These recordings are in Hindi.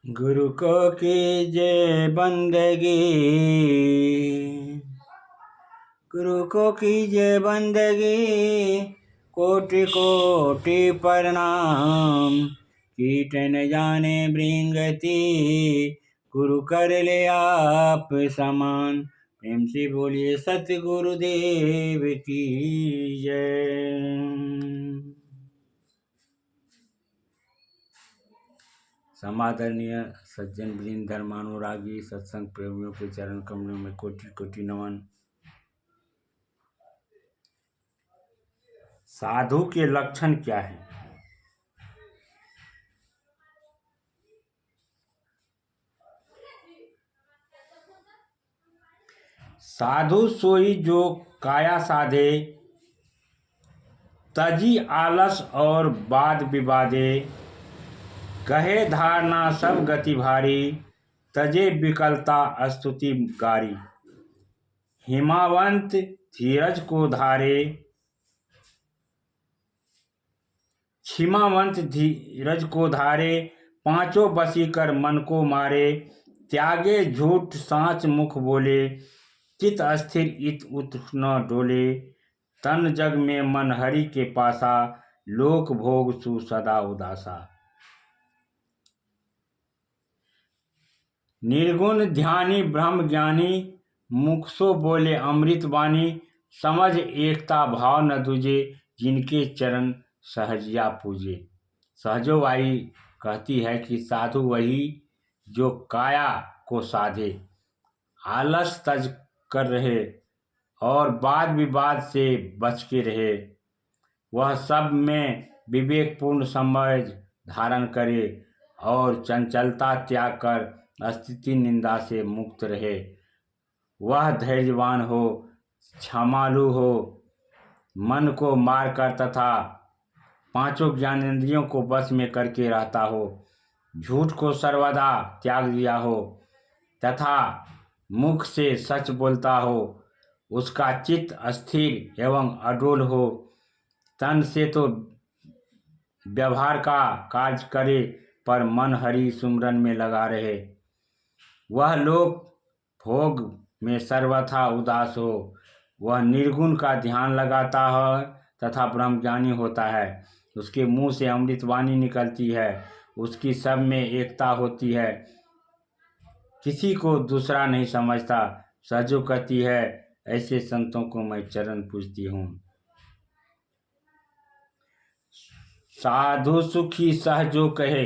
गुरु को कीजिए बंदगी, गुरु को कीजिए बंदगी, कोटि कोटि प्रणाम। कीट न जाने भृंगति, गुरु कर ले आप समान। प्रेम से बोलिए सतगुरुदेव की जय। समादरणीय सज्जन वृंद, धर्मानुरागी सत्संग प्रेमियों के चरण कमलों में कोटि कोटि नमन। साधु के लक्षण क्या है? साधु सोई जो काया साधे, तजी आलस और वाद विवादे। कहे धारणा सब गति भारी, तजे विकलता स्तुति गारी। हिमावंत धीरज को धारे, क्षिमावंत धीरज को धारे। पांचों बसी कर मन को मारे, त्यागे झूठ सांच मुख बोले। चित अस्थिर इत उत न डोले, तन जग में मन हरि के पासा। लोक भोग सु सदा उदासा। निर्गुण ध्यानी ब्रह्म ज्ञानी, मुख सो बोले अमृत वाणी। समझ एकता भाव न दूजे, जिनके चरण सहजिया पूजे। सहजो बाई कहती है कि साधु वही जो काया को साधे, आलस तज कर रहे और वाद विवाद से बच के रहे। वह सब में विवेकपूर्ण समझ धारण करे और चंचलता त्याग कर स्थिति निंदा से मुक्त रहे। वह धैर्यवान हो, क्षमालु हो, मन को मार कर तथा पांचों ज्ञानेंद्रियों को बस में करके रहता हो। झूठ को सर्वदा त्याग दिया हो तथा मुख से सच बोलता हो। उसका चित्त अस्थिर एवं अडोल हो। तन से तो व्यवहार का कार्य करे पर मन हरि सुमरन में लगा रहे। वह लोक भोग में सर्वथा उदास हो। वह निर्गुण का ध्यान लगाता है तथा ब्रह्मज्ञानी होता है। उसके मुंह से अमृत वाणी निकलती है। उसकी सब में एकता होती है, किसी को दूसरा नहीं समझता। सहजो कहती है, ऐसे संतों को मैं चरण पूजती हूँ। साधु सुखी सहजो कहे,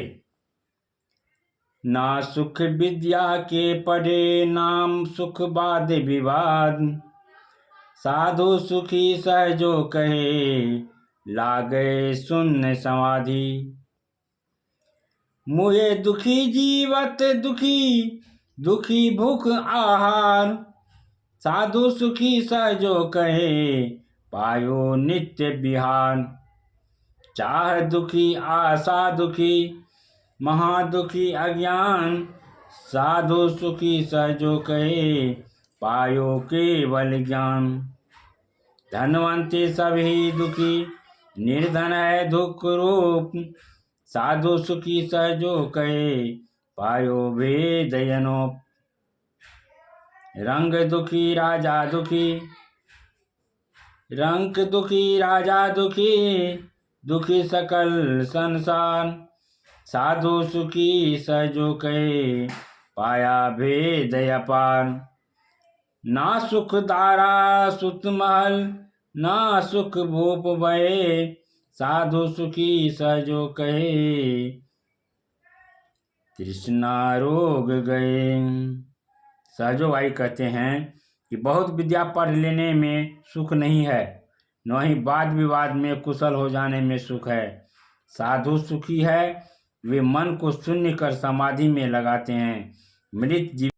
ना सुख विद्या के पढ़े, नाम सुख वाद विवाद। साधु सुखी सहजो कहे, लागे शून्य समाधि। मुझे दुखी जीवत दुखी, दुखी भूख आहार। साधु सुखी सहजो कहे, पायो नित्य विहार। चाह दुखी आशा दुखी, महादुखी अज्ञान। साधु सुखी सहजो कहे, पायो केवल ज्ञान। धनवंते सभी दुखी, निर्धन है दुख रूप। साधु सुखी सहजो कहे, पायो वेदयनोप। रंग दुखी राजा दुखी, रंग दुखी राजा दुखी, दुखी सकल संसार। साधु सुखी सहजो कहे, पाया भेद अपार। ना सुख दारा सुत महल, ना सुख भूप भये। साधु सुखी सहजो कहे, तृष्णा रोग गए। सहजो भाई कहते हैं कि बहुत विद्या पढ़ लेने में सुख नहीं है, न ही वाद विवाद में कुशल हो जाने में सुख है। साधु सुखी है वे मन को शून्य कर समाधि में लगाते हैं। मृत जीव